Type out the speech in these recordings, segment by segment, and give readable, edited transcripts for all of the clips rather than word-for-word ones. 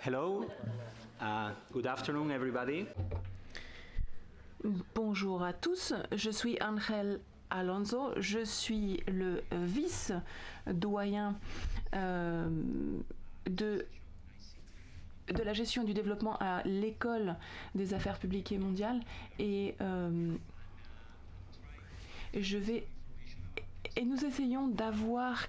Hello, good afternoon everybody. Bonjour à tous, je suis Angel Alonso, je suis le vice-doyen de la gestion du développement à l'École des affaires publiques et mondiales et nous essayons d'avoir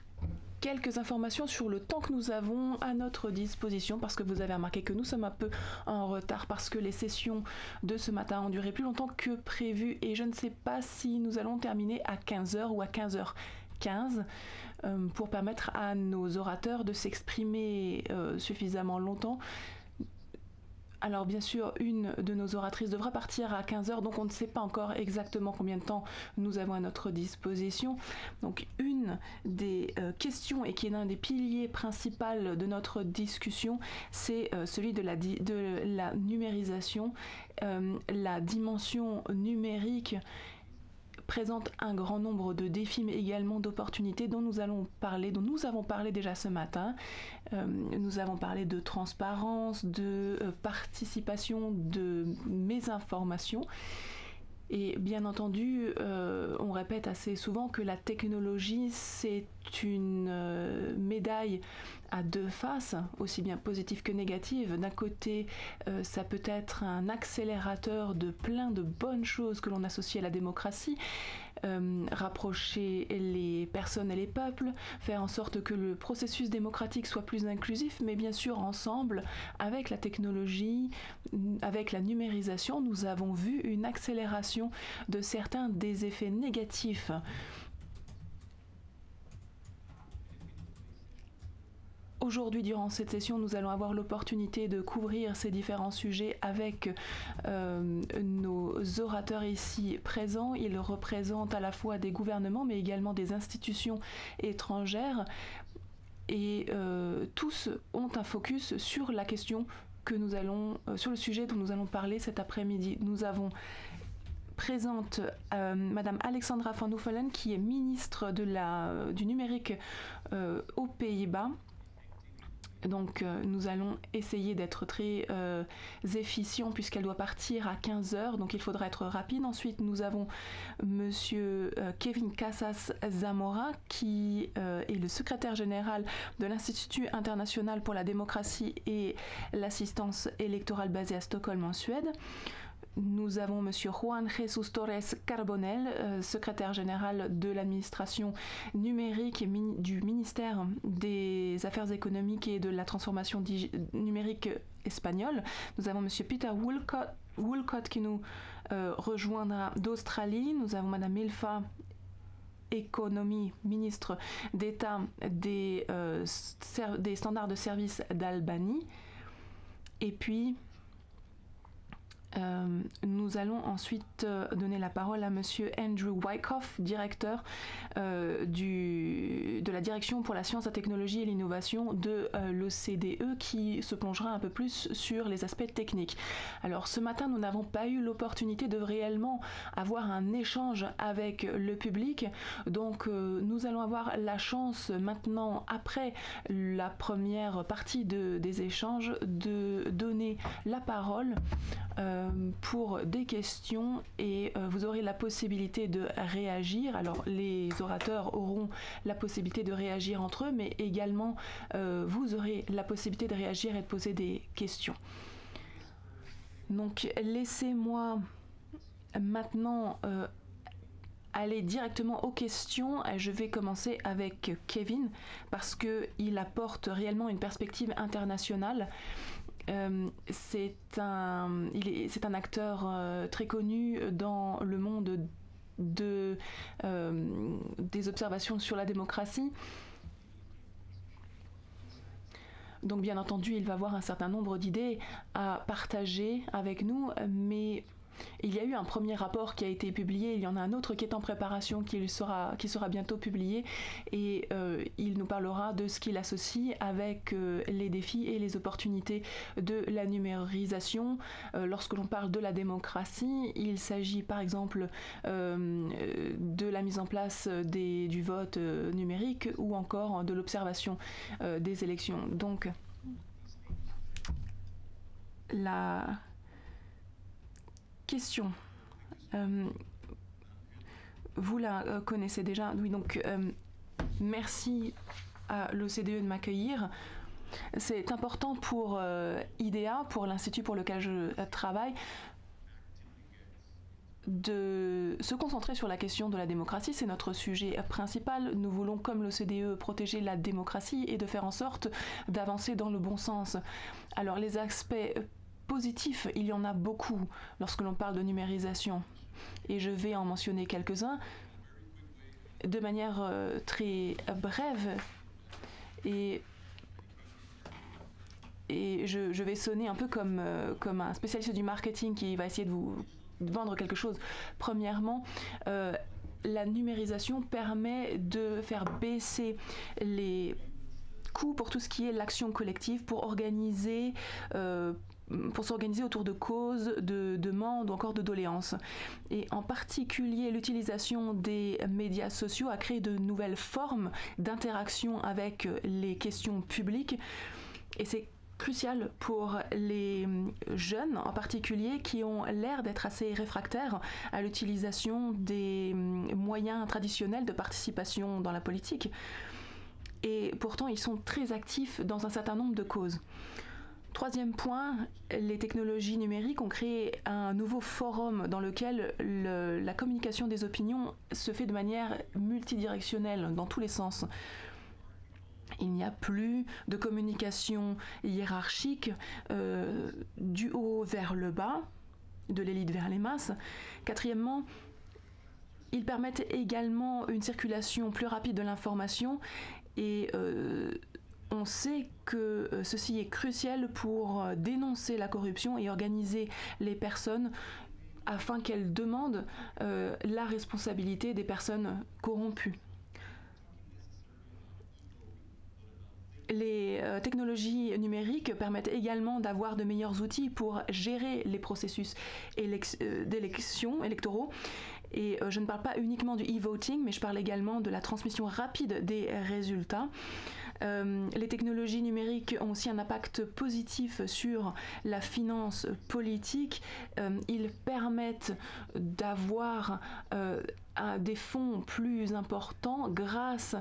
quelques informations sur le temps que nous avons à notre disposition parce que vous avez remarqué que nous sommes un peu en retard parce que les sessions de ce matin ont duré plus longtemps que prévu et je ne sais pas si nous allons terminer à 15h ou à 15h15 pour permettre à nos orateurs de s'exprimer suffisamment longtemps. Alors bien sûr, une de nos oratrices devra partir à 15h, donc on ne sait pas encore exactement combien de temps nous avons à notre disposition. Donc une des questions et qui est l'un des piliers principaux de notre discussion, c'est celui de la numérisation. La dimension numérique présente un grand nombre de défis mais également d'opportunités dont nous avons parlé déjà ce matin. Nous avons parlé de transparence, de participation, de mésinformation. Et bien entendu, on répète assez souvent que la technologie, c'est une médaille à deux faces, aussi bien positive que négative. D'un côté, ça peut être un accélérateur de plein de bonnes choses que l'on associe à la démocratie, rapprocher les personnes et les peuples, faire en sorte que le processus démocratique soit plus inclusif, mais bien sûr ensemble, avec la technologie, avec la numérisation, nous avons vu une accélération de certains des effets négatifs. Aujourd'hui, durant cette session, nous allons avoir l'opportunité de couvrir ces différents sujets avec nos orateurs ici présents. Ils représentent à la fois des gouvernements, mais également des institutions étrangères. Et tous ont un focus sur la question sur le sujet dont nous allons parler cet après-midi. Nous avons présente Madame Alexandra van Huffelen, qui est ministre du numérique aux Pays-Bas. Donc nous allons essayer d'être très efficients puisqu'elle doit partir à 15h, donc il faudra être rapide. Ensuite nous avons Monsieur Kevin Casas Zamora qui est le secrétaire général de l'Institut international pour la démocratie et l'assistance électorale basé à Stockholm en Suède. Nous avons Monsieur Juan Jesus Torres Carbonell, secrétaire général de l'administration numérique et du ministère des Affaires économiques et de la transformation numérique espagnole. Nous avons Monsieur Peter Woolcott qui nous rejoindra d'Australie. Nous avons Madame Milfa Économie, ministre d'État des standards de service d'Albanie. Et puis nous allons ensuite donner la parole à Monsieur Andrew Wyckoff, directeur de la Direction pour la science, la technologie et l'innovation de l'OCDE, qui se plongera un peu plus sur les aspects techniques. Alors ce matin, nous n'avons pas eu l'opportunité de réellement avoir un échange avec le public, donc nous allons avoir la chance maintenant, après la première partie des échanges, de donner la parole pour des questions et vous aurez la possibilité de réagir. Alors les orateurs auront la possibilité de réagir entre eux, mais également vous aurez la possibilité de réagir et de poser des questions. Donc laissez-moi maintenant aller directement aux questions. Je vais commencer avec Kevin parce qu'il apporte réellement une perspective internationale. C'est un acteur très connu dans le monde des observations sur la démocratie. Donc bien entendu, il va avoir un certain nombre d'idées à partager avec nous, mais il y a eu un premier rapport qui a été publié, il y en a un autre qui est en préparation, qui sera bientôt publié, et il nous parlera de ce qu'il associe avec les défis et les opportunités de la numérisation. Lorsque l'on parle de la démocratie, il s'agit par exemple de la mise en place du vote numérique ou encore de l'observation des élections. Donc la question, vous la connaissez déjà. Oui, donc merci à l'OCDE de m'accueillir. C'est important pour IDEA, pour l'institut pour lequel je travaille, de se concentrer sur la question de la démocratie. C'est notre sujet principal. Nous voulons, comme l'OCDE, protéger la démocratie et de faire en sorte d'avancer dans le bon sens. Alors les aspects positifs, il y en a beaucoup lorsque l'on parle de numérisation. Et je vais en mentionner quelques-uns de manière très brève. Et je vais sonner un peu comme un spécialiste du marketing qui va essayer de vous vendre quelque chose. Premièrement, la numérisation permet de faire baisser les coûts pour tout ce qui est l'action collective, pour s'organiser autour de causes, de demandes ou encore de doléances. Et en particulier, l'utilisation des médias sociaux a créé de nouvelles formes d'interaction avec les questions publiques. Et c'est crucial pour les jeunes en particulier qui ont l'air d'être assez réfractaires à l'utilisation des moyens traditionnels de participation dans la politique. Et pourtant, ils sont très actifs dans un certain nombre de causes. Troisième point, les technologies numériques ont créé un nouveau forum dans lequel la communication des opinions se fait de manière multidirectionnelle, dans tous les sens. Il n'y a plus de communication hiérarchique du haut vers le bas, de l'élite vers les masses. Quatrièmement, ils permettent également une circulation plus rapide de l'information et on sait que ceci est crucial pour dénoncer la corruption et organiser les personnes afin qu'elles demandent la responsabilité des personnes corrompues. Les technologies numériques permettent également d'avoir de meilleurs outils pour gérer les processus d'élections électoraux. Et je ne parle pas uniquement du e-voting, mais je parle également de la transmission rapide des résultats. Les technologies numériques ont aussi un impact positif sur la finance politique. Ils permettent d'avoir des fonds plus importants grâce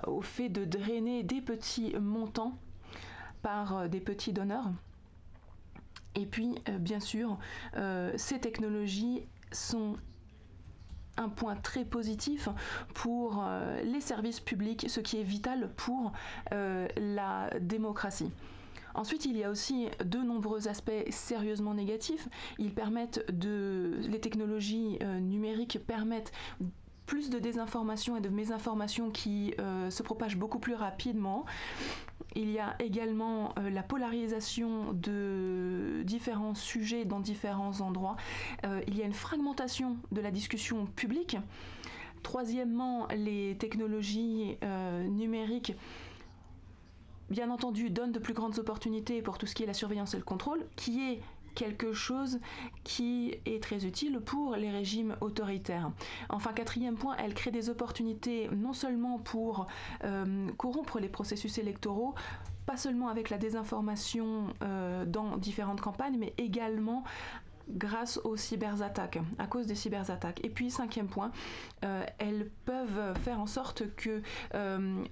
au fait de drainer des petits montants par des petits donneurs. Et puis, bien sûr, ces technologies sont un point très positif pour les services publics, ce qui est vital pour la démocratie. Ensuite, il y a aussi de nombreux aspects sérieusement négatifs. Les technologies numériques permettent plus de désinformation et de mésinformation qui se propagent beaucoup plus rapidement. Il y a également la polarisation de différents sujets dans différents endroits. Il y a une fragmentation de la discussion publique. Troisièmement, les technologies numériques, bien entendu, donnent de plus grandes opportunités pour tout ce qui est la surveillance et le contrôle, qui est quelque chose qui est très utile pour les régimes autoritaires. Enfin, quatrième point, elle crée des opportunités non seulement pour corrompre les processus électoraux, pas seulement avec la désinformation dans différentes campagnes, mais également grâce aux cyberattaques, à cause des cyberattaques. Et puis, cinquième point, elles peuvent faire en sorte que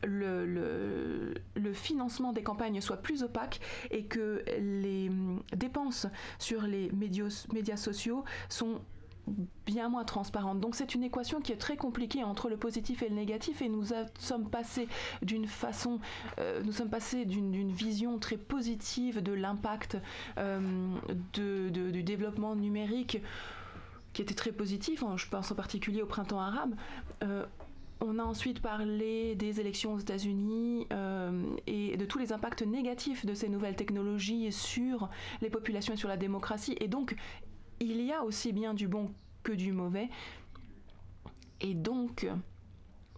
le financement des campagnes soit plus opaque et que les dépenses sur les médias sociaux sont bien moins transparente. Donc c'est une équation qui est très compliquée entre le positif et le négatif et nous sommes passés d'une vision très positive de l'impact du développement numérique qui était très positif, je pense en particulier au printemps arabe. On a ensuite parlé des élections aux États-Unis et de tous les impacts négatifs de ces nouvelles technologies sur les populations et sur la démocratie. Et donc, il y a aussi bien du bon que du mauvais. Et donc,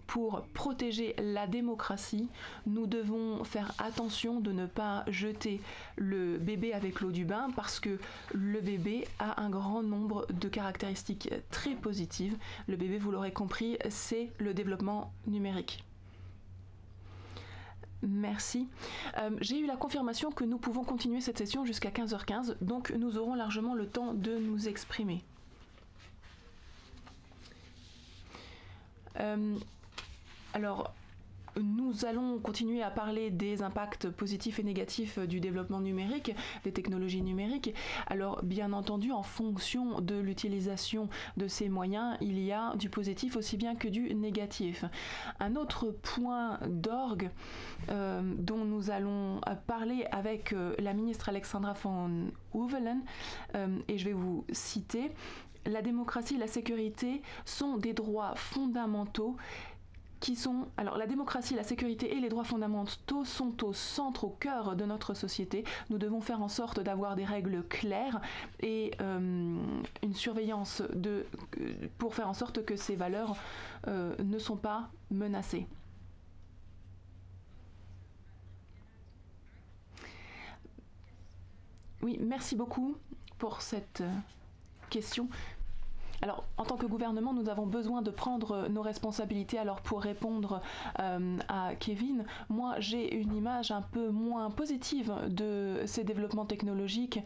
pour protéger la démocratie, nous devons faire attention de ne pas jeter le bébé avec l'eau du bain parce que le bébé a un grand nombre de caractéristiques très positives. Le bébé, vous l'aurez compris, c'est le développement numérique. Merci. J'ai eu la confirmation que nous pouvons continuer cette session jusqu'à 15h15, donc nous aurons largement le temps de nous exprimer. Alors, nous allons continuer à parler des impacts positifs et négatifs du développement numérique, des technologies numériques. Alors, bien entendu, en fonction de l'utilisation de ces moyens, il y a du positif aussi bien que du négatif. Un autre point d'orgue dont nous allons parler avec la ministre Alexandra van Huffelen, et je vais vous citer, la démocratie et la sécurité sont des droits fondamentaux alors la démocratie, la sécurité et les droits fondamentaux sont au centre, au cœur de notre société. Nous devons faire en sorte d'avoir des règles claires et une surveillance pour faire en sorte que ces valeurs ne sont pas menacées. Oui, merci beaucoup pour cette question. Alors, en tant que gouvernement, nous avons besoin de prendre nos responsabilités. Alors, pour répondre à Kevin, moi, j'ai une image un peu moins positive de ces développements technologiques.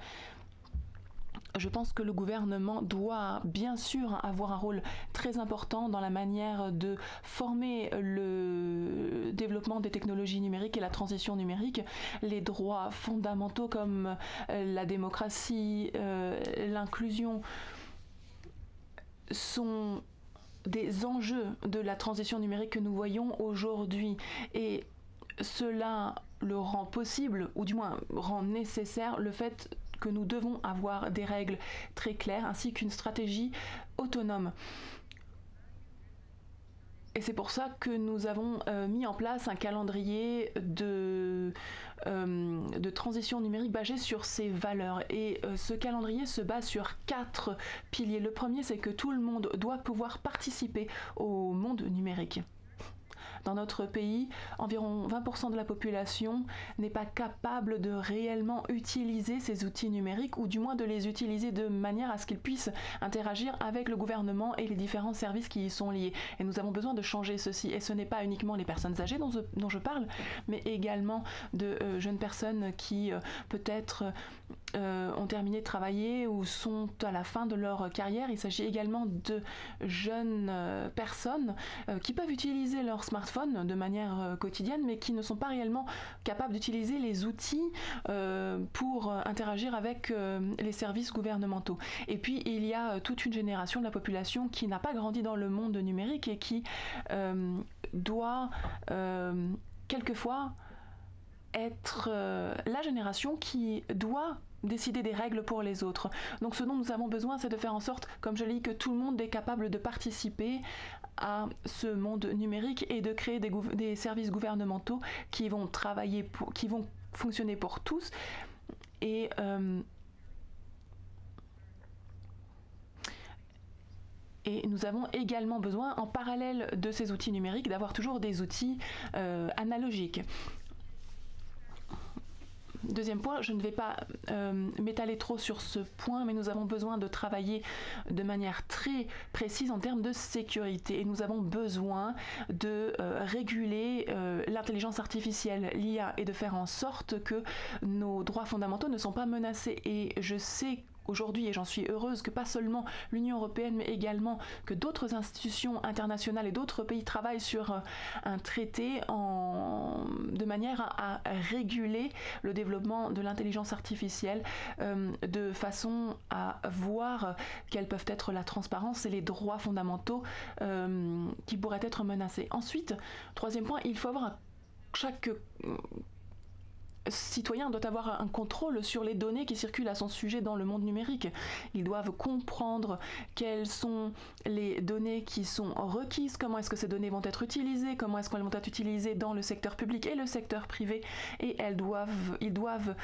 Je pense que le gouvernement doit bien sûr avoir un rôle très important dans la manière de former le développement des technologies numériques et la transition numérique. Les droits fondamentaux comme la démocratie, l'inclusion, sont des enjeux de la transition numérique que nous voyons aujourd'hui et cela le rend possible ou du moins rend nécessaire le fait que nous devons avoir des règles très claires ainsi qu'une stratégie autonome. Et c'est pour ça que nous avons mis en place un calendrier de transition numérique basé sur ces valeurs. Et ce calendrier se base sur 4 piliers. Le premier, c'est que tout le monde doit pouvoir participer au monde numérique. Dans notre pays, environ 20% de la population n'est pas capable de réellement utiliser ces outils numériques ou du moins de les utiliser de manière à ce qu'ils puissent interagir avec le gouvernement et les différents services qui y sont liés. Et nous avons besoin de changer ceci. Et ce n'est pas uniquement les personnes âgées dont je parle, mais également de jeunes personnes qui peut-être ont terminé de travailler ou sont à la fin de leur carrière. Il s'agit également de jeunes personnes qui peuvent utiliser leur smartphone de manière quotidienne, mais qui ne sont pas réellement capables d'utiliser les outils pour interagir avec les services gouvernementaux. Et puis, il y a toute une génération de la population qui n'a pas grandi dans le monde numérique et qui doit quelquefois être la génération qui doit décider des règles pour les autres. Donc ce dont nous avons besoin, c'est de faire en sorte, comme je l'ai dit, que tout le monde est capable de participer à ce monde numérique et de créer des services gouvernementaux qui vont qui vont fonctionner pour tous. Et nous avons également besoin, en parallèle de ces outils numériques, d'avoir toujours des outils analogiques. Deuxième point, je ne vais pas m'étaler trop sur ce point, mais nous avons besoin de travailler de manière très précise en termes de sécurité. Et nous avons besoin de réguler l'intelligence artificielle, l'IA, et de faire en sorte que nos droits fondamentaux ne sont pas menacés. Et je sais aujourd'hui, et j'en suis heureuse, que pas seulement l'Union européenne, mais également que d'autres institutions internationales et d'autres pays travaillent sur un traité de manière à réguler le développement de l'intelligence artificielle de façon à voir quelles peuvent être la transparence et les droits fondamentaux qui pourraient être menacés. Ensuite, troisième point, il faut avoir chaque citoyen doit avoir un contrôle sur les données qui circulent à son sujet dans le monde numérique. Ils doivent comprendre quelles sont les données qui sont requises, comment est-ce que ces données vont être utilisées, comment est-ce qu'elles vont être utilisées dans le secteur public et le secteur privé, et ils doivent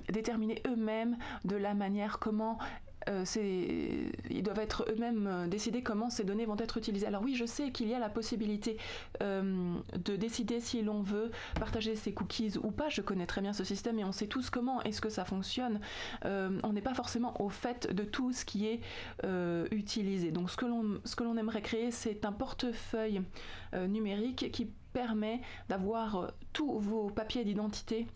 déterminer eux-mêmes de la manière comment ils doivent être eux-mêmes décider comment ces données vont être utilisées. Alors oui, je sais qu'il y a la possibilité de décider si l'on veut partager ses cookies ou pas. Je connais très bien ce système et on sait tous comment est-ce que ça fonctionne. On n'est pas forcément au fait de tout ce qui est utilisé. Donc ce que l'on aimerait créer, c'est un portefeuille numérique qui permet d'avoir tous vos papiers d'identité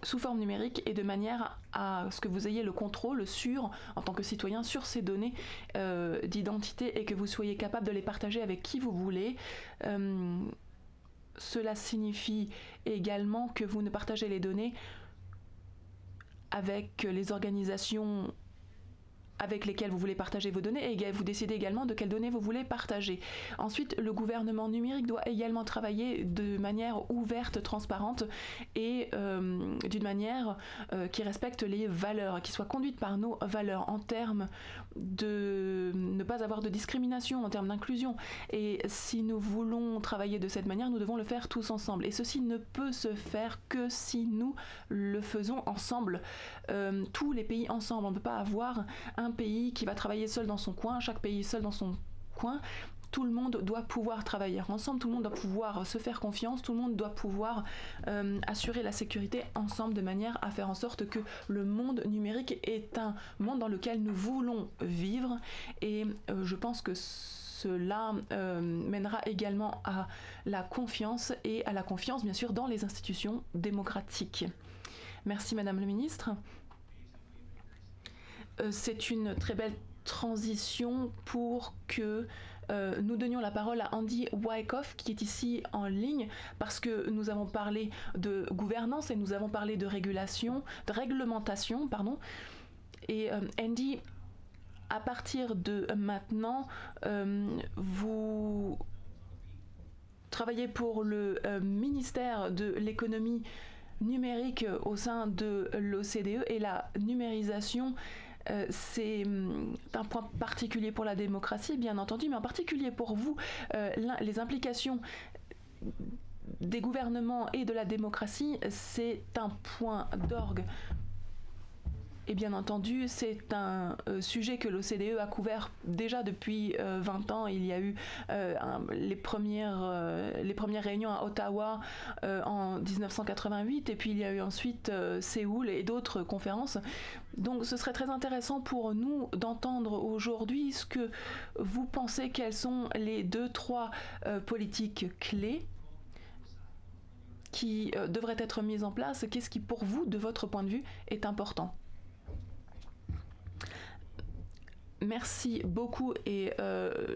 sous forme numérique et de manière à ce que vous ayez le contrôle en tant que citoyen, sur ces données d'identité et que vous soyez capable de les partager avec qui vous voulez. Cela signifie également que vous ne partagez les données avec les organisations avec lesquels vous voulez partager vos données et vous décidez également de quelles données vous voulez partager. Ensuite, le gouvernement numérique doit également travailler de manière ouverte, transparente et d'une manière qui respecte les valeurs, qui soit conduite par nos valeurs en termes de ne pas avoir de discrimination, en termes d'inclusion. Et si nous voulons travailler de cette manière, nous devons le faire tous ensemble. Et ceci ne peut se faire que si nous le faisons ensemble, tous les pays ensemble. On ne peut pas avoir un pays qui va travailler seul dans son coin, chaque pays seul dans son coin. Tout le monde doit pouvoir travailler ensemble, tout le monde doit pouvoir se faire confiance, tout le monde doit pouvoir assurer la sécurité ensemble de manière à faire en sorte que le monde numérique est un monde dans lequel nous voulons vivre. Et je pense que cela mènera également à la confiance et à la confiance bien sûr dans les institutions démocratiques. Merci Madame le Ministre. C'est une très belle transition pour que nous donnions la parole à Andy Wyckoff qui est ici en ligne parce que nous avons parlé de gouvernance et nous avons parlé de réglementation, pardon. Et Andy, à partir de maintenant, vous travaillez pour le ministère de l'économie numérique au sein de l'OCDE et la numérisation c'est un point particulier pour la démocratie, bien entendu, mais en particulier pour vous, les implications des gouvernements et de la démocratie, c'est un point d'orgue. Et bien entendu, c'est un sujet que l'OCDE a couvert déjà depuis 20 ans. Il y a eu les premières réunions à Ottawa en 1988, et puis il y a eu ensuite Séoul et d'autres conférences. Donc ce serait très intéressant pour nous d'entendre aujourd'hui ce que vous pensez, quelles sont les 2-3 politiques clés qui devraient être mises en place. Qu'est-ce qui pour vous, de votre point de vue, est important ? Merci beaucoup et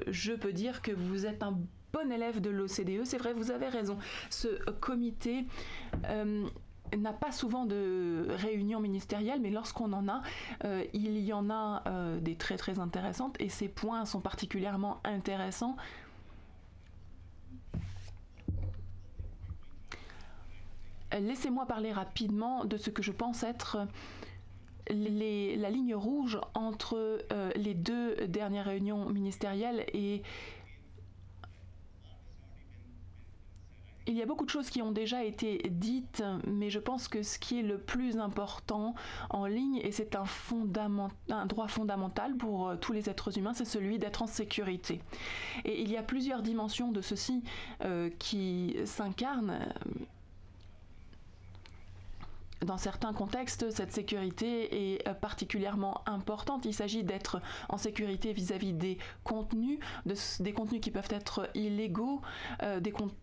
je peux dire que vous êtes un bon élève de l'OCDE. C'est vrai, vous avez raison. Ce comité n'a pas souvent de réunions ministérielles, mais lorsqu'on en a, il y en a des très très intéressantes et ces points sont particulièrement intéressants. Laissez-moi parler rapidement de ce que je pense être la ligne rouge entre les 2 dernières réunions ministérielles, et il y a beaucoup de choses qui ont déjà été dites, mais je pense que ce qui est le plus important en ligne, et c'est un droit fondamental pour tous les êtres humains, c'est celui d'être en sécurité. Et il y a plusieurs dimensions de ceci qui s'incarnent. Dans certains contextes, cette sécurité est particulièrement importante. Il s'agit d'être en sécurité vis-à-vis des contenus qui peuvent être illégaux, des contenus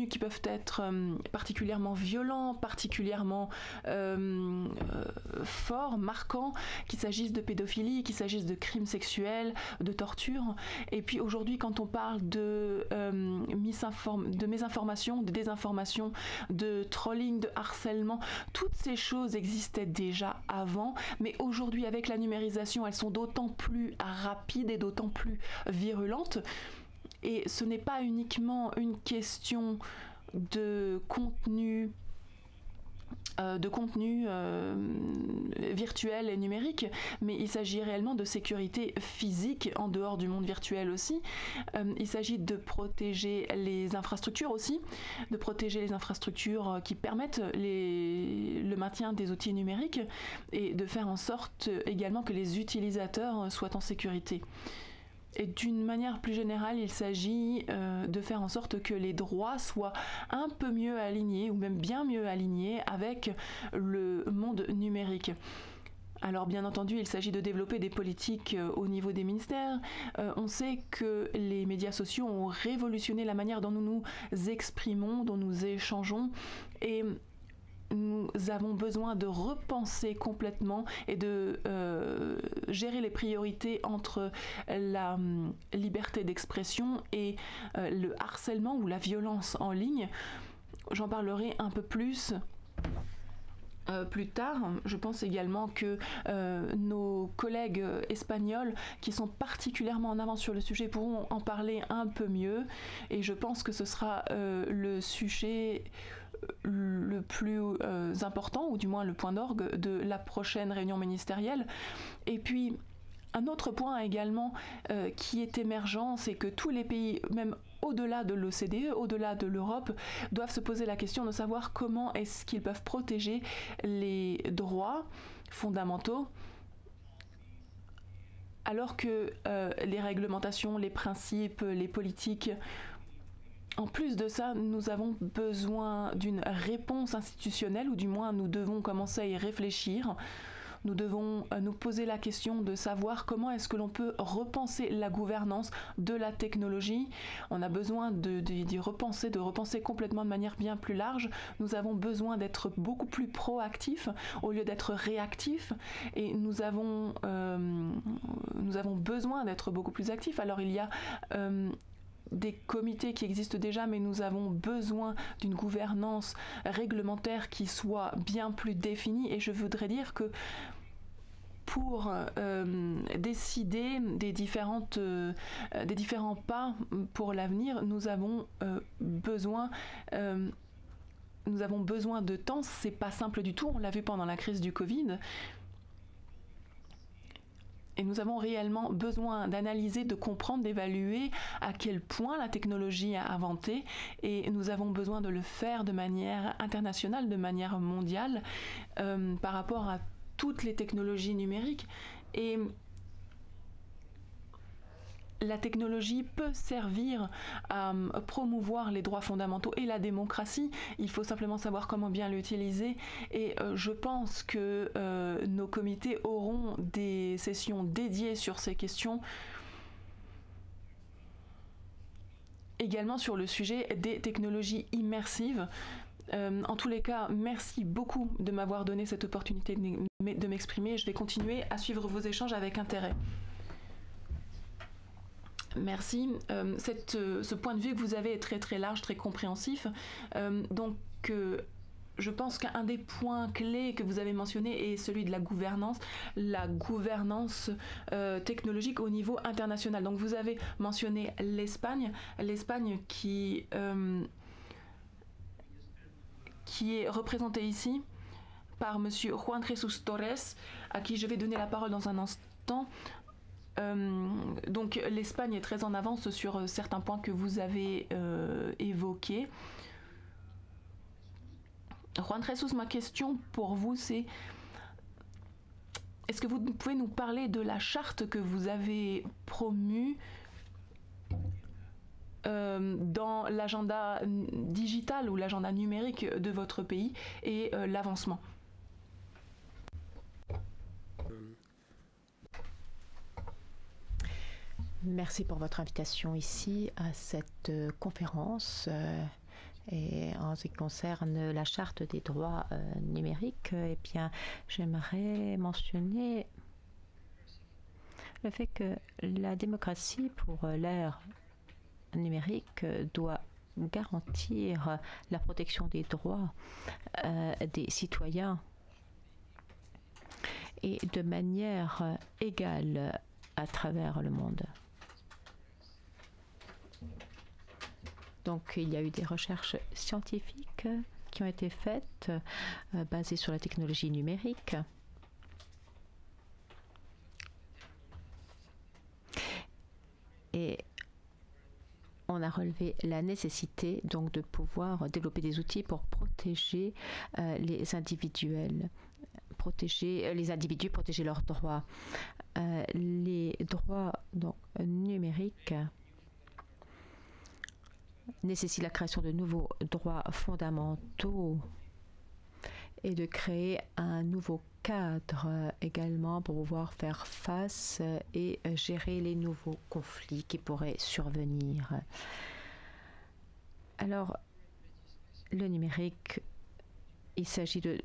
qui peuvent être particulièrement violents, particulièrement forts, marquants, qu'il s'agisse de pédophilie, qu'il s'agisse de crimes sexuels, de torture. Et puis aujourd'hui, quand on parle de mésinformation, de désinformation, de trolling, de harcèlement, toutes ces choses existaient déjà avant, mais aujourd'hui, avec la numérisation, elles sont d'autant plus rapides et d'autant plus virulentes. Et ce n'est pas uniquement une question de contenu de contenu virtuel et numérique, mais il s'agit réellement de sécurité physique en dehors du monde virtuel aussi. Il s'agit de protéger les infrastructures aussi, de protéger les infrastructures qui permettent le maintien des outils numériques et de faire en sorte également que les utilisateurs soient en sécurité. Et d'une manière plus générale, il s'agit de faire en sorte que les droits soient un peu mieux alignés, ou même bien mieux alignés avec le monde numérique. Alors bien entendu, il s'agit de développer des politiques au niveau des ministères. On sait que les médias sociaux ont révolutionné la manière dont nous nous exprimons, dont nous échangeons, et nous avons besoin de repenser complètement et de gérer les priorités entre la liberté d'expression et le harcèlement ou la violence en ligne. J'en parlerai un peu plus plus tard. Je pense également que nos collègues espagnols qui sont particulièrement en avance sur le sujet pourront en parler un peu mieux, et je pense que ce sera le sujet le plus important, ou du moins le point d'orgue de la prochaine réunion ministérielle. Et puis un autre point également qui est émergent, c'est que tous les pays, même au-delà de l'OCDE, au-delà de l'Europe, doivent se poser la question de savoir comment est-ce qu'ils peuvent protéger les droits fondamentaux, alors que les réglementations, les principes, les politiques. En plus de ça, nous avons besoin d'une réponse institutionnelle, ou du moins nous devons commencer à y réfléchir. Nous devons nous poser la question de savoir comment est-ce que l'on peut repenser la gouvernance de la technologie. On a besoin d'y repenser, de repenser complètement de manière bien plus large. Nous avons besoin d'être beaucoup plus proactifs au lieu d'être réactifs, et nous avons besoin d'être beaucoup plus actifs. Alors il y a des comités qui existent déjà, mais nous avons besoin d'une gouvernance réglementaire qui soit bien plus définie, et je voudrais dire que pour décider des différents pas pour l'avenir, nous avons besoin de temps. C'est pas simple du tout, on l'a vu pendant la crise du Covid. Et nous avons réellement besoin d'analyser, de comprendre, d'évaluer à quel point la technologie a inventé, et nous avons besoin de le faire de manière internationale, de manière mondiale, par rapport à toutes les technologies numériques. Et la technologie peut servir à promouvoir les droits fondamentaux et la démocratie. Il faut simplement savoir comment bien l'utiliser, et je pense que nos comités auront des sessions dédiées sur ces questions. Également sur le sujet des technologies immersives. En tous les cas, merci beaucoup de m'avoir donné cette opportunité de m'exprimer. Je vais continuer à suivre vos échanges avec intérêt. Merci. Ce point de vue que vous avez est très très large, très compréhensif. Je pense qu'un des points clés que vous avez mentionné est celui de la gouvernance technologique au niveau international. Donc vous avez mentionné l'Espagne qui est représentée ici par Monsieur Juan Jesús Torres, à qui je vais donner la parole dans un instant. Donc l'Espagne est très en avance sur certains points que vous avez évoqués. Juan Jesús, ma question pour vous, c'est: est-ce que vous pouvez nous parler de la charte que vous avez promue dans l'agenda digital ou l'agenda numérique de votre pays, et l'avancement? Merci pour votre invitation ici à cette conférence. Et en ce qui concerne la charte des droits numériques, eh bien, j'aimerais mentionner le fait que la démocratie pour l'ère numérique doit garantir la protection des droits des citoyens, et de manière égale à travers le monde. Donc il y a eu des recherches scientifiques qui ont été faites basées sur la technologie numérique. Et on a relevé la nécessité donc de pouvoir développer des outils pour protéger les individuels, protéger les individus, protéger leurs droits. Les droits donc, numériques nécessitent la création de nouveaux droits fondamentaux et de créer un nouveau cadre également pour pouvoir faire face et gérer les nouveaux conflits qui pourraient survenir. Alors, le numérique, il s'agit de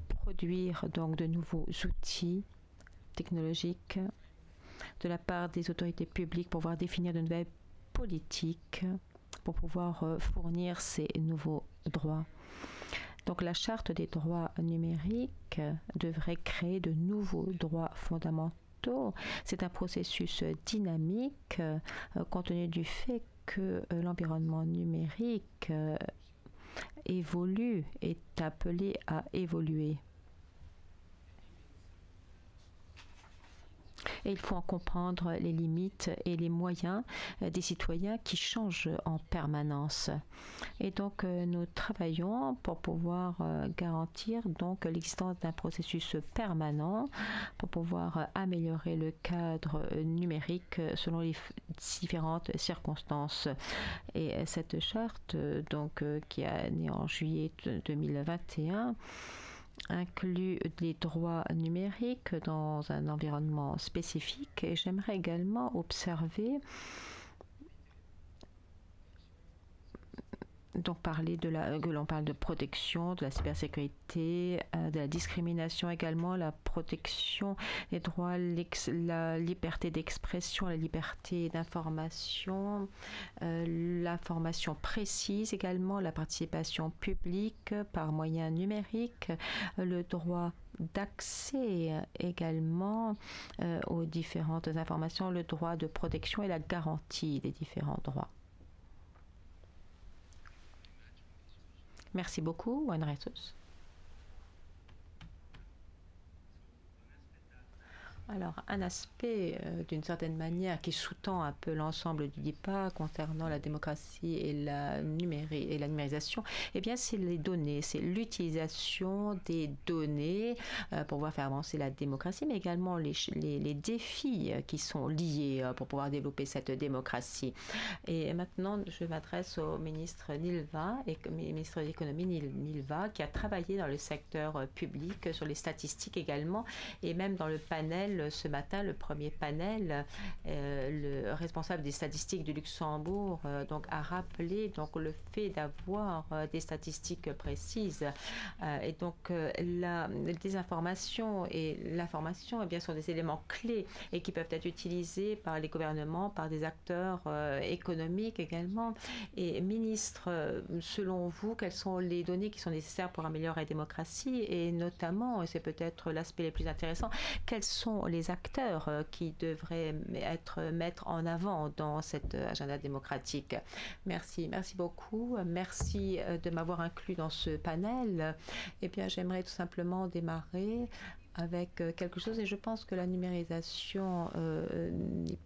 produire donc de nouveaux outils technologiques de la part des autorités publiques pour pouvoir définir de nouvelles politiques pour pouvoir fournir ces nouveaux droits. Donc la charte des droits numériques devrait créer de nouveaux droits fondamentaux. C'est un processus dynamique compte tenu du fait que l'environnement numérique évolue, est appelé à évoluer. Et il faut en comprendre les limites et les moyens des citoyens qui changent en permanence. Et donc, nous travaillons pour pouvoir garantir donc l'existence d'un processus permanent pour pouvoir améliorer le cadre numérique selon les différentes circonstances. Et cette charte, donc, qui est née en juillet 2021, inclut les droits numériques dans un environnement spécifique et j'aimerais également observer donc parler que l'on parle de protection, de la cybersécurité, de la discrimination également, la protection des droits, la liberté d'expression, la liberté d'information, l'information précise également, la participation publique par moyens numériques, le droit d'accès également aux différentes informations, le droit de protection et la garantie des différents droits. Merci beaucoup, Juan Jesus. Alors, un aspect, d'une certaine manière, qui sous-tend un peu l'ensemble du débat concernant la démocratie et la numérisation, eh bien, c'est les données, c'est l'utilisation des données pour pouvoir faire avancer la démocratie, mais également les défis qui sont liés pour pouvoir développer cette démocratie. Et maintenant, je m'adresse au ministre Nilva, ministre de l'économie Nilva, qui a travaillé dans le secteur public sur les statistiques également, et même dans le panel ce matin, le premier panel, le responsable des statistiques du Luxembourg donc, a rappelé donc, le fait d'avoir des statistiques précises. Et donc, la désinformation et l'information eh bien, sont des éléments clés et qui peuvent être utilisés par les gouvernements, par des acteurs économiques également. Et ministre, selon vous, quelles sont les données qui sont nécessaires pour améliorer la démocratie et notamment, et c'est peut-être l'aspect le plus intéressant, quels sont les acteurs qui devraient mettre en avant dans cet agenda démocratique. Merci beaucoup. Merci de m'avoir inclus dans ce panel. Eh bien, j'aimerais tout simplement démarrer avec quelque chose et je pense que la numérisation n'est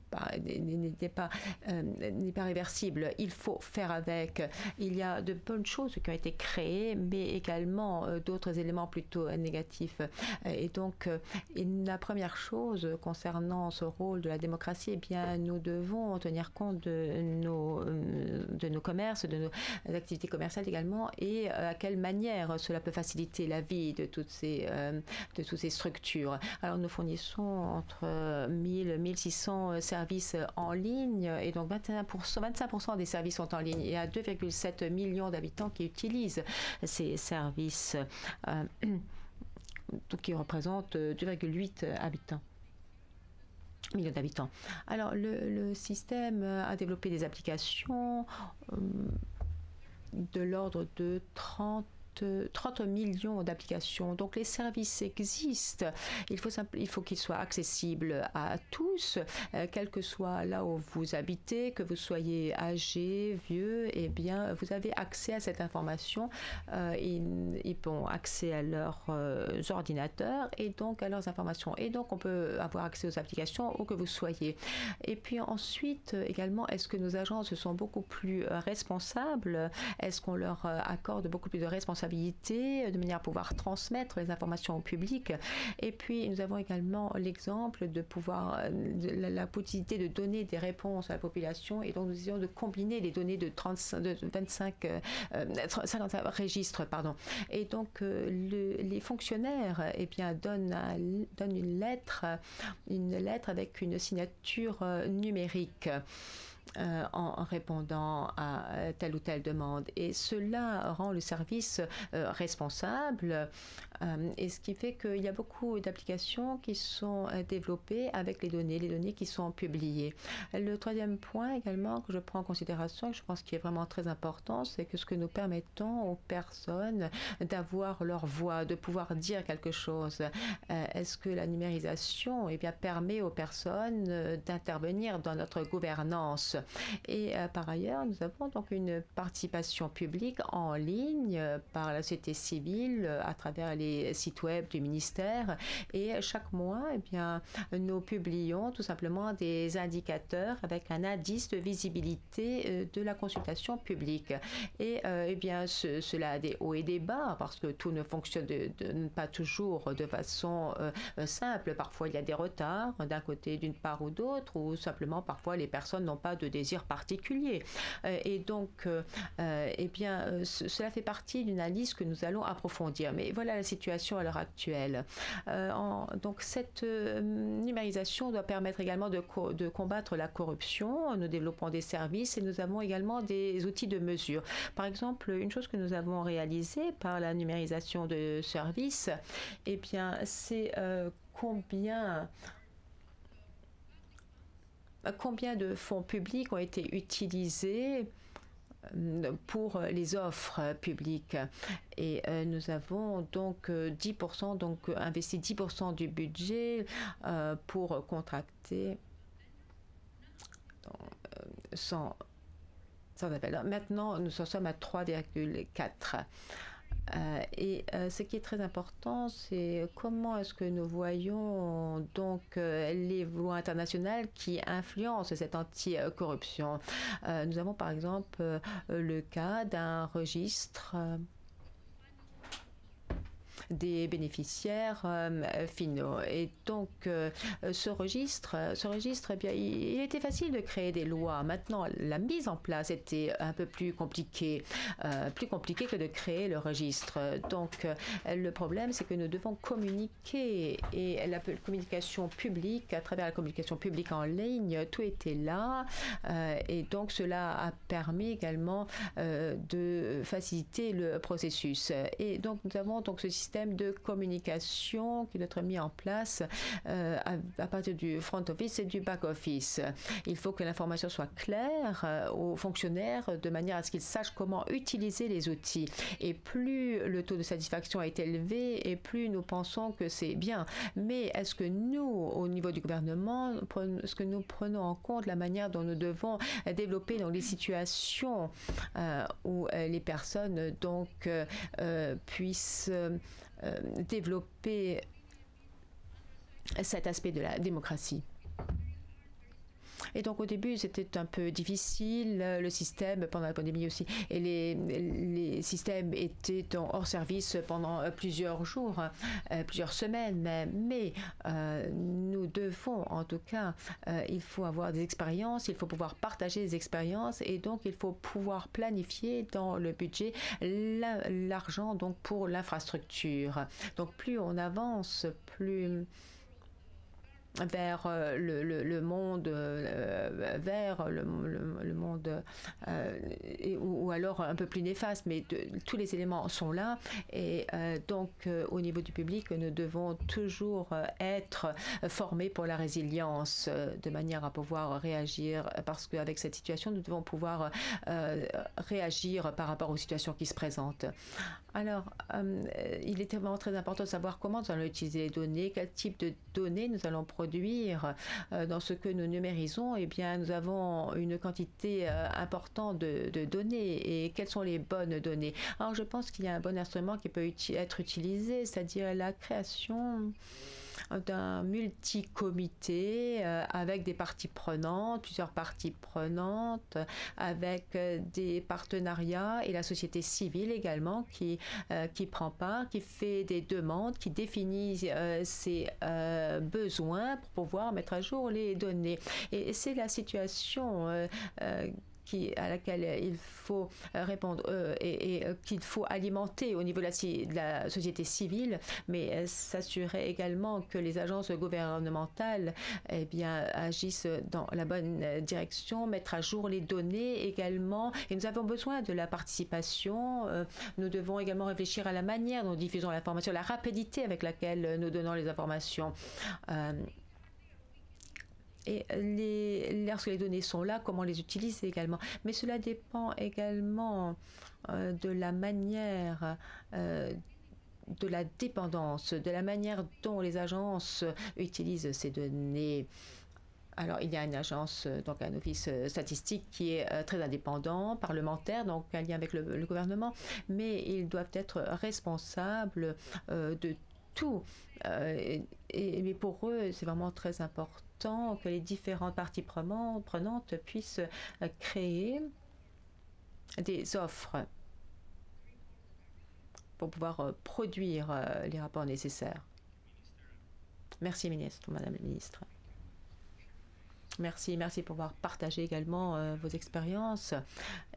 pas réversible. Il faut faire avec. Il y a de bonnes choses qui ont été créées, mais également d'autres éléments plutôt négatifs. Et donc, la première chose concernant ce rôle de la démocratie, eh bien, nous devons tenir compte de nos commerces, de nos activités commerciales également, et à quelle manière cela peut faciliter la vie de toutes ces structures. Alors, nous fournissons entre 1000 et 1600 services en ligne et donc 25% des services sont en ligne. Il y a 2,7 millions d'habitants qui utilisent ces services, qui représentent 2,8 millions d'habitants. Alors, le système a développé des applications de l'ordre de 30 30 millions d'applications. Donc les services existent. Il faut qu'ils soient accessibles à tous, quel que soit là où vous habitez, que vous soyez âgé, vieux, eh bien, vous avez accès à cette information. Ils ont accès à leurs ordinateurs et donc à leurs informations. Et donc, on peut avoir accès aux applications où que vous soyez. Et puis ensuite, également, est-ce que nos agences sont beaucoup plus responsables? Est-ce qu'on leur accorde beaucoup plus de responsabilités de manière à pouvoir transmettre les informations au public? Et puis, nous avons également l'exemple de pouvoir, la possibilité de donner des réponses à la population. Et donc, nous essayons de combiner les données de 55 registres, pardon. Et donc, les fonctionnaires, eh bien, donnent une lettre avec une signature numérique. En répondant à telle ou telle demande. Et cela rend le service responsable, et ce qui fait qu'il y a beaucoup d'applications qui sont développées avec les données qui sont publiées. Le troisième point également que je prends en considération, et je pense qu'il est vraiment très important, c'est que ce que nous permettons aux personnes d'avoir leur voix, de pouvoir dire quelque chose. Est-ce que la numérisation permet aux personnes d'intervenir dans notre gouvernance? Et par ailleurs, nous avons donc une participation publique en ligne par la société civile à travers les sites web du ministère. Et chaque mois, nous publions tout simplement des indicateurs avec un indice de visibilité de la consultation publique. Et cela a des hauts et des bas parce que tout ne fonctionne pas toujours de façon simple. Parfois, il y a des retards d'un côté, d'une part ou d'autre, ou simplement parfois les personnes n'ont pas de désir particulier. Et donc, cela fait partie d'une analyse que nous allons approfondir. Mais voilà la situation à l'heure actuelle. Donc, cette numérisation doit permettre également de combattre la corruption. Nous développons des services et nous avons également des outils de mesure. Par exemple, une chose que nous avons réalisée par la numérisation de services, c'est combien de fonds publics ont été utilisés pour les offres publiques. Et nous avons donc 10%, donc investi 10% du budget pour contracter sans appel. Maintenant, nous en sommes à 3,4. Ce qui est très important, c'est comment est-ce que nous voyons donc les lois internationales qui influencent cette anti-corruption. Nous avons par exemple le cas d'un registre des bénéficiaires finaux. Et donc, ce registre, il était facile de créer des lois. Maintenant, la mise en place était un peu plus compliquée que de créer le registre. Donc, le problème, c'est que nous devons communiquer, et la communication publique, à travers la communication publique en ligne, tout était là, et donc cela a permis également de faciliter le processus. Et donc, nous avons donc ce système de communication qui doit être mis en place à partir du front office et du back office. Il faut que l'information soit claire aux fonctionnaires de manière à ce qu'ils sachent comment utiliser les outils. Et plus le taux de satisfaction est élevé, et plus nous pensons que c'est bien. Mais est-ce que nous, au niveau du gouvernement, est-ce que nous prenons en compte la manière dont nous devons développer dans les situations où les personnes donc puissent développer cet aspect de la démocratie? Et donc au début c'était un peu difficile, le système pendant la pandémie aussi, et les systèmes étaient hors service pendant plusieurs jours, plusieurs semaines même. Mais nous devons en tout cas, il faut avoir des expériences, il faut pouvoir partager des expériences, et donc il faut pouvoir planifier dans le budget l'argent donc pour l'infrastructure. Donc plus on avance, plus vers le monde vert, le monde ou alors un peu plus néfaste, mais tous les éléments sont là et donc au niveau du public, nous devons toujours être formés pour la résilience de manière à pouvoir réagir parce qu'avec cette situation, nous devons pouvoir réagir par rapport aux situations qui se présentent. Alors, il est vraiment très important de savoir comment nous allons utiliser les données, quel type de données nous allons produire. Dans ce que nous numérisons, eh bien, nous avons une quantité importante de données et quelles sont les bonnes données. Alors, je pense qu'il y a un bon instrument qui peut être utilisé, c'est-à-dire la création d'un multi-comité avec des parties prenantes, plusieurs parties prenantes, avec des partenariats et la société civile également qui prend part, qui fait des demandes, qui définit ses besoins pour pouvoir mettre à jour les données. Et c'est la situation à laquelle il faut répondre et qu'il faut alimenter au niveau de la société civile, mais s'assurer également que les agences gouvernementales eh bien, agissent dans la bonne direction, mettre à jour les données également. Et nous avons besoin de la participation. Nous devons également réfléchir à la manière dont nous diffusons l'information, la rapidité avec laquelle nous donnons les informations. Et lorsque les données sont là, comment les utiliser également. Mais cela dépend également de la manière, de la dépendance, de la manière dont les agences utilisent ces données. Alors, il y a une agence, donc un office statistique qui est très indépendant, parlementaire, donc un lien avec le gouvernement, mais ils doivent être responsables de tout. Mais pour eux, c'est vraiment très important que les différentes parties prenantes puissent créer des offres pour pouvoir produire les rapports nécessaires. Merci, ministre, Madame la ministre. Merci pour avoir partagé également vos expériences.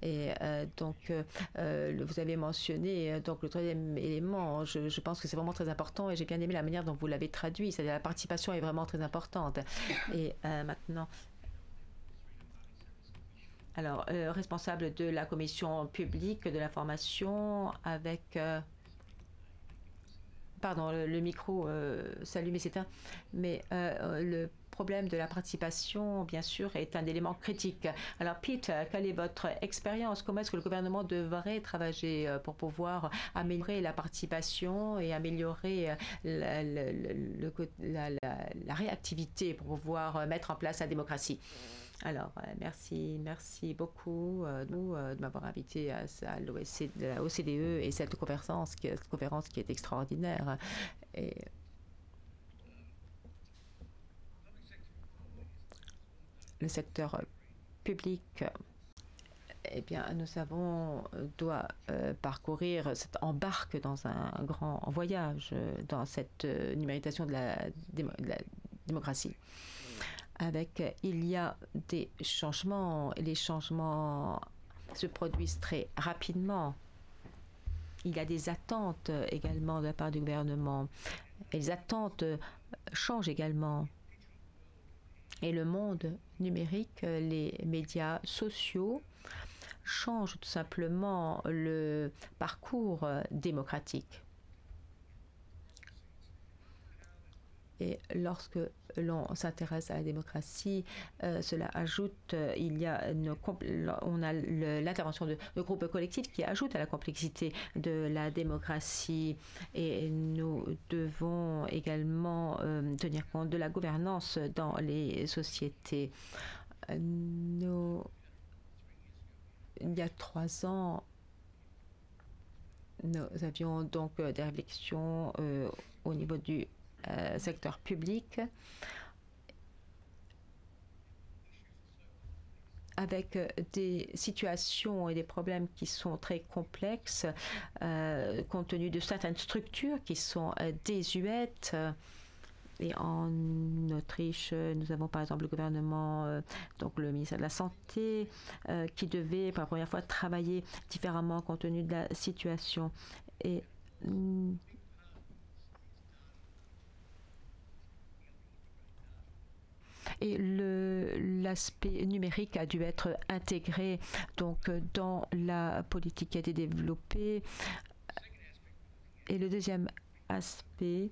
Et donc, vous avez mentionné donc le troisième élément. Je pense que c'est vraiment très important et j'ai bien aimé la manière dont vous l'avez traduit. C'est-à-dire la participation est vraiment très importante. Et maintenant, alors, responsable de la commission publique de l'information avec... pardon, le micro s'allume et s'éteint. Mais le problème de la participation, bien sûr, est un élément critique. Alors, Peter, quelle est votre expérience? Comment est-ce que le gouvernement devrait travailler pour pouvoir améliorer la participation et améliorer la réactivité pour pouvoir mettre en place la démocratie? Alors, merci beaucoup de m'avoir invité à l'OCDE et cette conférence qui est extraordinaire. Et le secteur public, eh bien, nous savons, doit parcourir, embarque dans un grand voyage dans cette numérisation de la démocratie. Il y a des changements, et les changements se produisent très rapidement. Il y a des attentes également de la part du gouvernement. Et les attentes changent également. Et le monde numérique, les médias sociaux changent tout simplement le parcours démocratique. Et lorsque l'on s'intéresse à la démocratie, cela ajoute, on a l'intervention de groupes collectifs qui ajoutent à la complexité de la démocratie. Et nous devons également tenir compte de la gouvernance dans les sociétés. Il y a 3 ans, nous avions donc des réflexions au niveau du secteur public avec des situations et des problèmes qui sont très complexes compte tenu de certaines structures qui sont désuètes. Et en Autriche, nous avons par exemple le gouvernement, donc le ministère de la Santé, qui devait pour la première fois travailler différemment compte tenu de la situation. Et Et l'aspect numérique a dû être intégré donc dans la politique qui a été développée. Et le deuxième aspect,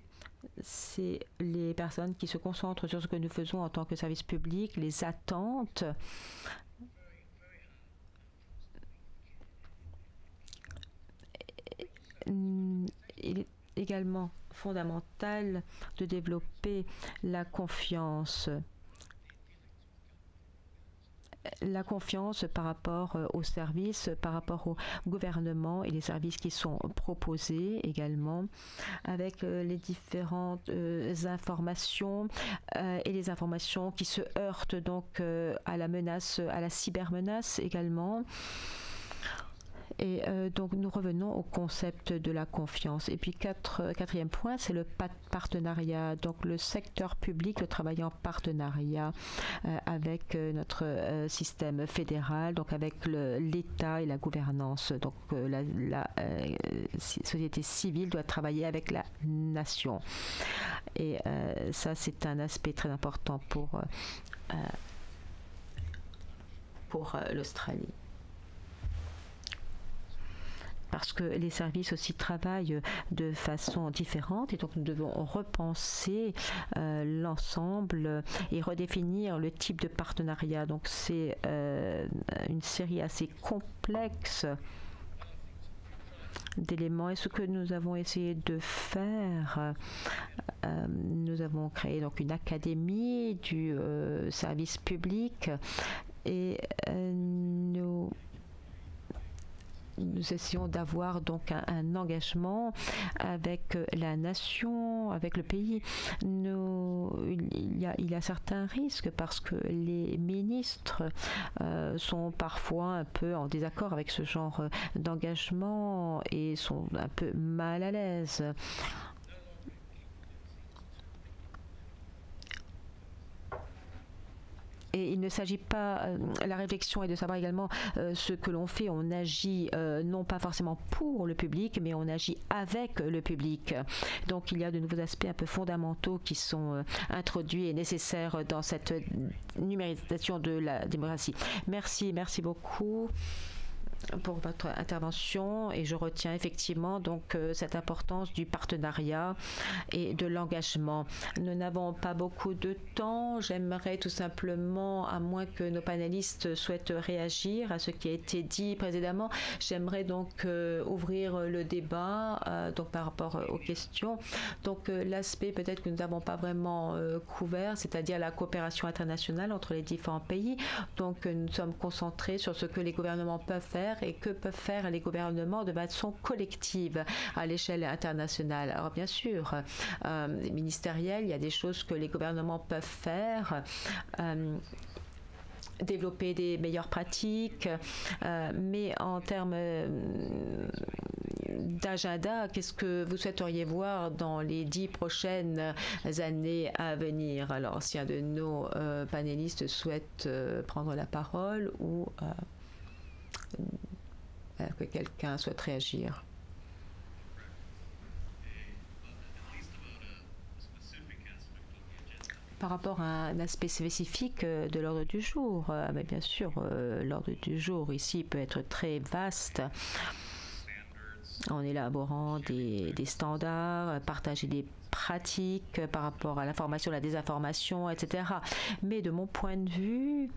c'est les personnes qui se concentrent sur ce que nous faisons en tant que service public, les attentes. Il est également fondamental de développer la confiance. La confiance par rapport aux services, par rapport au gouvernement et les services qui sont proposés également, avec les différentes informations et les informations qui se heurtent donc à la menace, à la cybermenace également. Et donc nous revenons au concept de la confiance. Et puis quatrième point, c'est le partenariat. Donc le secteur public, le travail en partenariat avec notre système fédéral, donc avec l'État et la gouvernance. Donc la société civile doit travailler avec la nation. Et ça, c'est un aspect très important pour l'Australie. Parce que les services aussi travaillent de façon différente et donc nous devons repenser l'ensemble et redéfinir le type de partenariat. Donc c'est une série assez complexe d'éléments. Et ce que nous avons essayé de faire, nous avons créé donc une académie du service public et nous essayons d'avoir donc un engagement avec la nation, avec le pays. Il y a certains risques parce que les ministres sont parfois un peu en désaccord avec ce genre d'engagement et sont un peu mal à l'aise. Et il ne s'agit pas, la réflexion est de savoir également ce que l'on fait. On agit non pas forcément pour le public, mais on agit avec le public. Donc il y a de nouveaux aspects un peu fondamentaux qui sont introduits et nécessaires dans cette numérisation de la démocratie. Merci beaucoup pour votre intervention et je retiens effectivement donc cette importance du partenariat et de l'engagement. Nous n'avons pas beaucoup de temps. J'aimerais tout simplement, à moins que nos panélistes souhaitent réagir à ce qui a été dit précédemment, j'aimerais donc ouvrir le débat donc par rapport aux questions. Donc l'aspect peut-être que nous n'avons pas vraiment couvert, c'est-à-dire la coopération internationale entre les différents pays. Donc nous sommes concentrés sur ce que les gouvernements peuvent faire et que peuvent faire les gouvernements de façon collective à l'échelle internationale. Alors bien sûr, ministériel, il y a des choses que les gouvernements peuvent faire. Développer des meilleures pratiques, mais en termes d'agenda, qu'est-ce que vous souhaiteriez voir dans les 10 prochaines années à venir? Alors, si un de nos panélistes souhaite prendre la parole ou que quelqu'un souhaite réagir. Par rapport à un aspect spécifique de l'ordre du jour, mais bien sûr, l'ordre du jour ici peut être très vaste en élaborant des standards, partager des pratiques par rapport à l'information, la désinformation, etc. Mais de mon point de vue,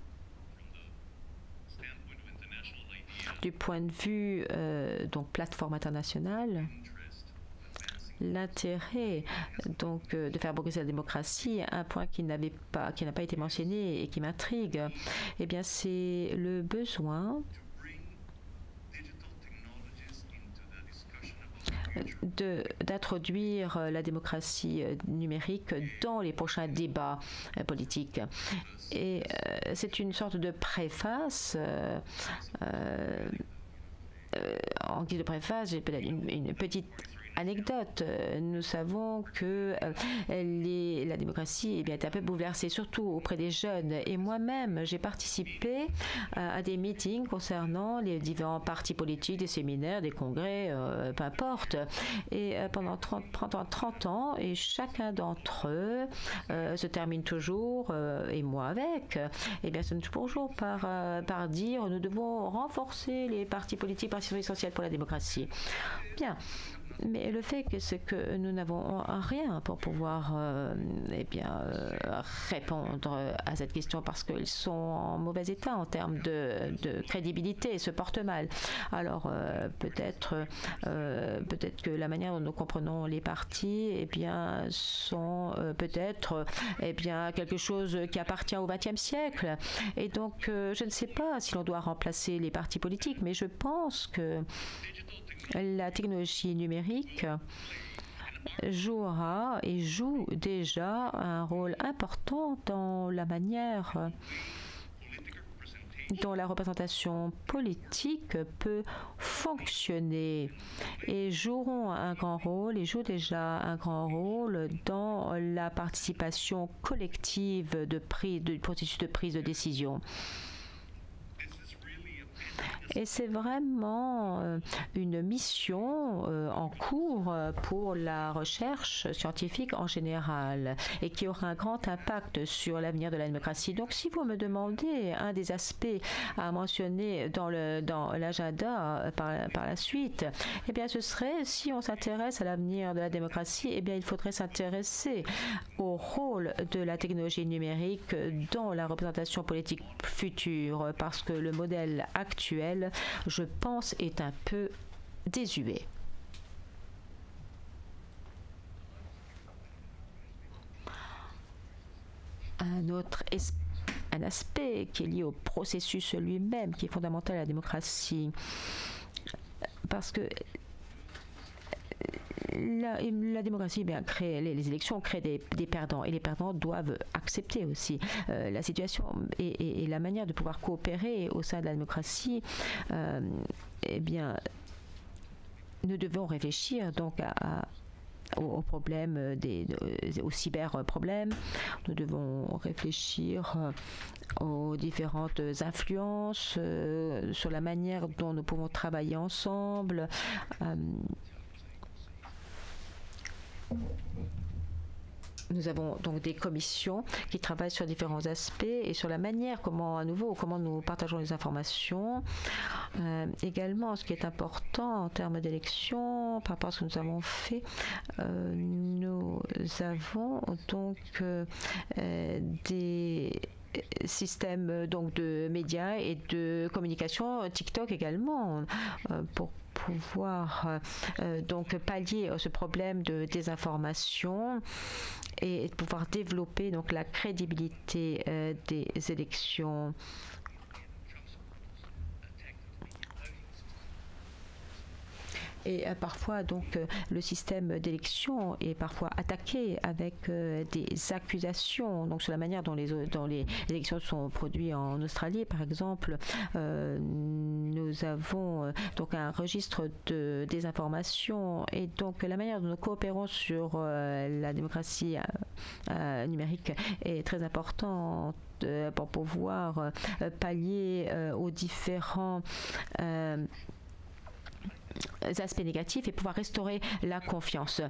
du point de vue donc plateforme internationale, l'intérêt donc de faire progresser la démocratie, un point qui n'a pas été mentionné et qui m'intrigue, eh bien c'est le besoin d'introduire la démocratie numérique dans les prochains débats politiques. Et c'est une sorte de préface. En guise de préface, j'ai peut-être une petite anecdote. Nous savons que la démocratie est un peu bouleversée, surtout auprès des jeunes. Et moi-même, j'ai participé à des meetings concernant les différents partis politiques, des séminaires, des congrès, peu importe. Et pendant 30 ans, et chacun d'entre eux se termine toujours, et moi avec, et bien, c'est toujours par dire nous devons renforcer les partis politiques parce qu'ils sont essentiels pour la démocratie. Bien. Mais le fait c'est que nous n'avons rien pour pouvoir répondre à cette question parce qu'ils sont en mauvais état en termes de crédibilité et se portent mal. Alors peut-être que la manière dont nous comprenons les partis sont peut-être quelque chose qui appartient au XXe siècle. Et donc je ne sais pas si l'on doit remplacer les partis politiques, mais je pense que la technologie numérique jouera et joue déjà un rôle important dans la manière dont la représentation politique peut fonctionner et jouent déjà un grand rôle dans la participation collective du processus de prise de décision. Et c'est vraiment une mission en cours pour la recherche scientifique en général et qui aura un grand impact sur l'avenir de la démocratie. Donc si vous me demandez un des aspects à mentionner dans l'agenda par la suite, eh bien ce serait, si on s'intéresse à l'avenir de la démocratie, eh bien il faudrait s'intéresser au rôle de la technologie numérique dans la représentation politique future parce que le modèle actuel, je pense, est un peu désuet. Un aspect qui est lié au processus lui-même, qui est fondamental à la démocratie, parce que la démocratie crée, les élections créent des perdants et les perdants doivent accepter aussi la situation et la manière de pouvoir coopérer au sein de la démocratie. Nous devons réfléchir donc aux problèmes, aux cyber-problèmes. Nous devons réfléchir aux différentes influences, sur la manière dont nous pouvons travailler ensemble. Nous avons donc des commissions qui travaillent sur différents aspects et sur la manière comment nous partageons les informations. Également, ce qui est important en termes d'élections, par rapport à ce que nous avons fait, nous avons donc des systèmes donc de médias et de communication, TikTok également, pour pouvoir donc pallier ce problème de désinformation et de pouvoir développer donc la crédibilité des élections. Et parfois, donc, le système d'élection est parfois attaqué avec des accusations. Donc, sur la manière dont les élections sont produites en Australie, par exemple, nous avons donc un registre de désinformation. Et donc, la manière dont nous coopérons sur la démocratie numérique est très importante pour pouvoir pallier aux différents aspects négatifs et pouvoir restaurer la confiance.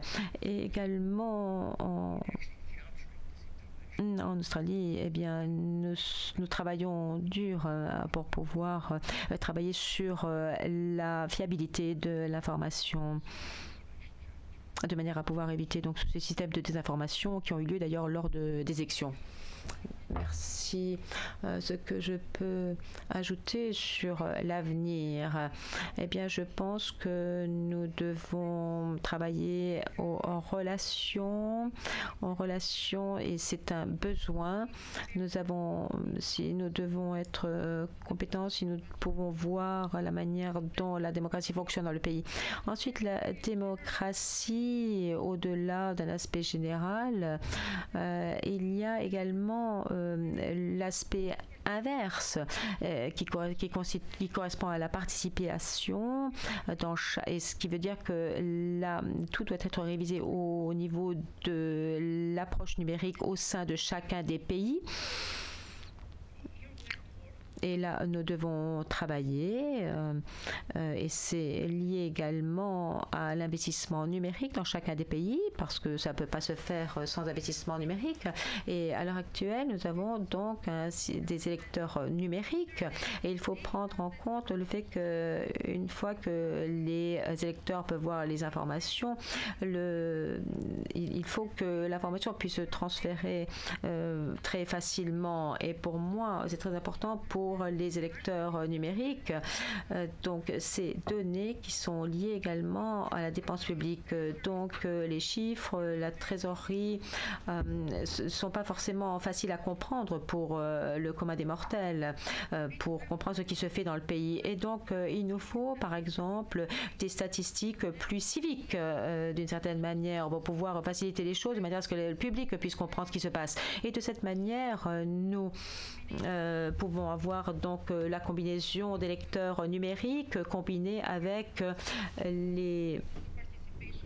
Et également en Australie, eh bien, nous travaillons dur pour pouvoir travailler sur la fiabilité de l'information, de manière à pouvoir éviter donc ces systèmes de désinformation qui ont eu lieu d'ailleurs lors des élections. Merci. Ce que je peux ajouter sur l'avenir, eh bien, je pense que nous devons travailler en relation, et c'est un besoin. Si nous devons être compétents, si nous pouvons voir la manière dont la démocratie fonctionne dans le pays. Ensuite, la démocratie, au-delà d'un aspect général, il y a également l'aspect inverse qui correspond à la participation et ce qui veut dire que là, tout doit être révisé au niveau de l'approche numérique au sein de chacun des pays. Et là, nous devons travailler et c'est lié également à l'investissement numérique dans chacun des pays parce que ça ne peut pas se faire sans investissement numérique. Et à l'heure actuelle, nous avons donc des électeurs numériques et il faut prendre en compte le fait qu'une fois que les électeurs peuvent voir les informations, il faut que l'information puisse se transférer très facilement. Et pour moi, c'est très important pour les électeurs numériques. Donc, ces données qui sont liées également à la dépense publique. Donc, les chiffres, la trésorerie ne sont pas forcément faciles à comprendre pour le commun des mortels, pour comprendre ce qui se fait dans le pays. Et donc, il nous faut, par exemple, des statistiques plus civiques, d'une certaine manière, pour pouvoir faciliter les choses, de manière à ce que le public puisse comprendre ce qui se passe. Et de cette manière, nous pouvons avoir donc la combinaison d'électeurs numériques combinée avec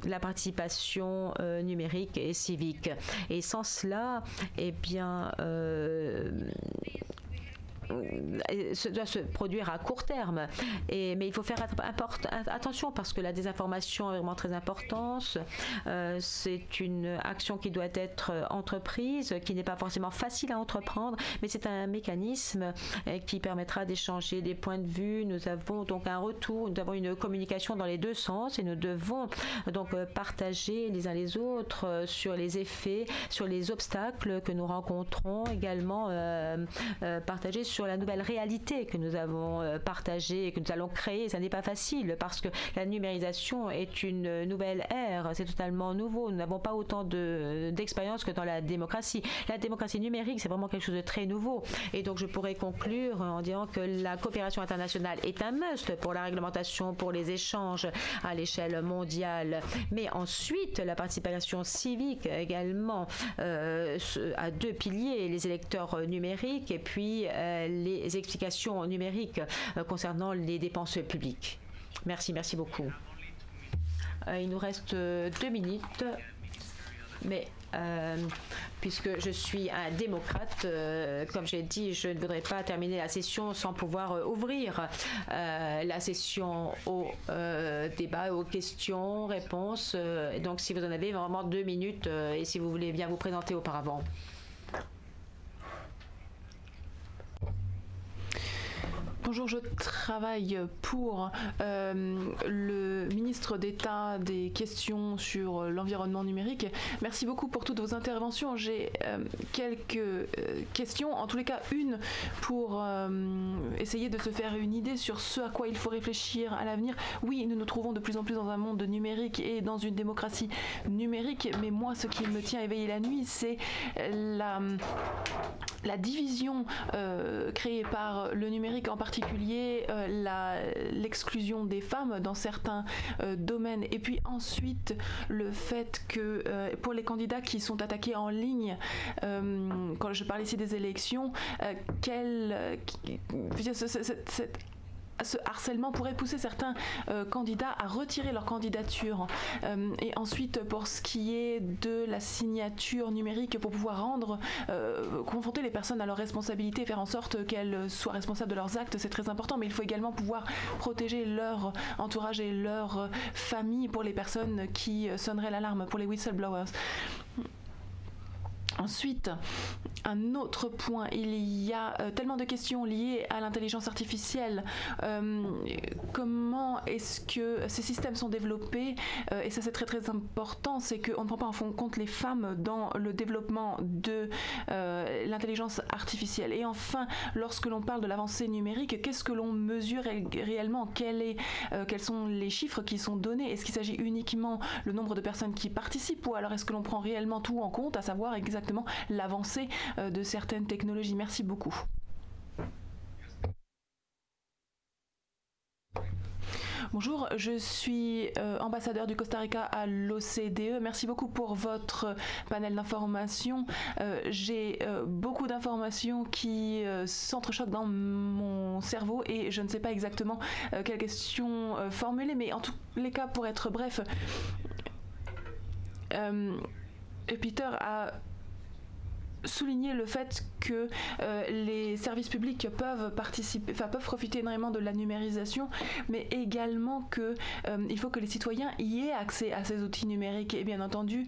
la participation numérique et civique. Et sans cela, eh bien, ça doit se produire à court terme. Mais il faut faire attention parce que la désinformation est vraiment très importante. C'est une action qui doit être entreprise, qui n'est pas forcément facile à entreprendre, mais c'est un mécanisme qui permettra d'échanger des points de vue. Nous avons donc un retour, nous avons une communication dans les deux sens et nous devons donc partager les uns les autres sur les effets, sur les obstacles que nous rencontrons, également partager sur la nouvelle réalité que nous avons partagée et que nous allons créer. Ça n'est pas facile parce que la numérisation est une nouvelle ère, c'est totalement nouveau. Nous n'avons pas autant d'expérience que dans la démocratie. La démocratie numérique, c'est vraiment quelque chose de très nouveau. Et donc je pourrais conclure en disant que la coopération internationale est un must pour la réglementation, pour les échanges à l'échelle mondiale. Mais ensuite, la participation civique également à deux piliers, les électeurs numériques et puis les explications numériques concernant les dépenses publiques. Merci beaucoup. Il nous reste 2 minutes, mais puisque je suis un démocrate, comme j'ai dit, je ne voudrais pas terminer la session sans pouvoir ouvrir la session au débat, aux questions, réponses. Donc si vous en avez vraiment 2 minutes et si vous voulez bien vous présenter auparavant. Bonjour, je travaille pour le ministre d'État des questions sur l'environnement numérique. Merci beaucoup pour toutes vos interventions. J'ai quelques questions, en tous les cas une pour essayer de se faire une idée sur ce à quoi il faut réfléchir à l'avenir. Oui, nous nous trouvons de plus en plus dans un monde numérique et dans une démocratie numérique, mais moi ce qui me tient éveillé la nuit, c'est la division créée par le numérique, en particulier l'exclusion des femmes dans certains domaines, et puis ensuite le fait que pour les candidats qui sont attaqués en ligne, quand je parle ici des élections, ce harcèlement pourrait pousser certains candidats à retirer leur candidature. Et ensuite, pour ce qui est de la signature numérique, pour pouvoir confronter les personnes à leurs responsabilités et faire en sorte qu'elles soient responsables de leurs actes, c'est très important. Mais il faut également pouvoir protéger leur entourage et leur famille pour les personnes qui sonneraient l'alarme, pour les whistleblowers. Ensuite, un autre point, il y a tellement de questions liées à l'intelligence artificielle. Comment est-ce que ces systèmes sont développés? Et ça c'est très très important, c'est qu'on ne prend pas en compte les femmes dans le développement de l'intelligence artificielle. Et enfin, lorsque l'on parle de l'avancée numérique, qu'est-ce que l'on mesure réellement? Quels sont les chiffres qui sont donnés? Est-ce qu'il s'agit uniquement le nombre de personnes qui participent, ou alors est-ce que l'on prend réellement tout en compte, à savoir exactement l'avancée de certaines technologies? Merci beaucoup. Bonjour, je suis ambassadeur du Costa Rica à l'OCDE. Merci beaucoup pour votre panel d'informations. J'ai beaucoup d'informations qui s'entrechoquent dans mon cerveau et je ne sais pas exactement quelles questions formuler, mais en tous les cas, pour être bref, Peter a souligner le fait que les services publics peuvent profiter énormément de la numérisation, mais également que il faut que les citoyens y aient accès à ces outils numériques. Et bien entendu,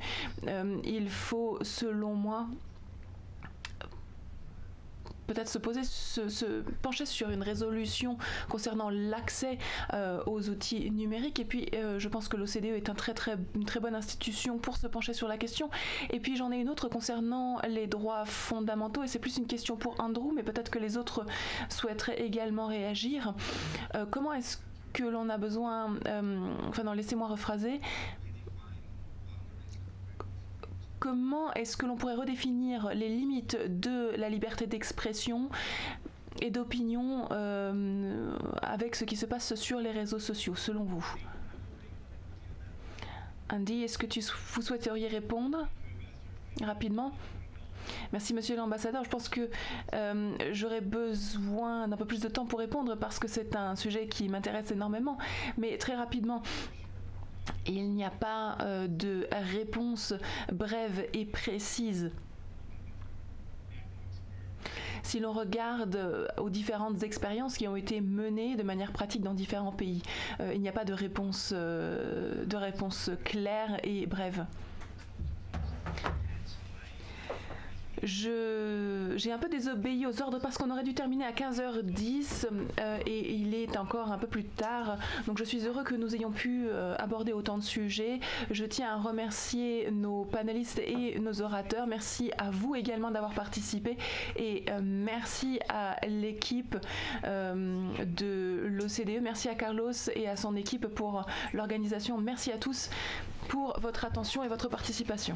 il faut, selon moi, peut-être se pencher sur une résolution concernant l'accès aux outils numériques. Et puis, je pense que l'OCDE est une très bonne institution pour se pencher sur la question. Et puis, j'en ai une autre concernant les droits fondamentaux. Et c'est plus une question pour Andrew, mais peut-être que les autres souhaiteraient également réagir. Comment est-ce que l'on a besoin... laissez-moi rephraser. Comment est-ce que l'on pourrait redéfinir les limites de la liberté d'expression et d'opinion avec ce qui se passe sur les réseaux sociaux, selon vous? Andy, est-ce que vous souhaiteriez répondre rapidement? Merci, monsieur l'ambassadeur. Je pense que j'aurais besoin d'un peu plus de temps pour répondre parce que c'est un sujet qui m'intéresse énormément. Mais très rapidement, il n'y a pas de réponse brève et précise. Si l'on regarde aux différentes expériences qui ont été menées de manière pratique dans différents pays, il n'y a pas de réponse claire et brève. J'ai un peu désobéi aux ordres parce qu'on aurait dû terminer à 15h10 et il est encore un peu plus tard. Donc je suis heureux que nous ayons pu aborder autant de sujets. Je tiens à remercier nos panélistes et nos orateurs. Merci à vous également d'avoir participé et merci à l'équipe de l'OCDE. Merci à Carlos et à son équipe pour l'organisation. Merci à tous pour votre attention et votre participation.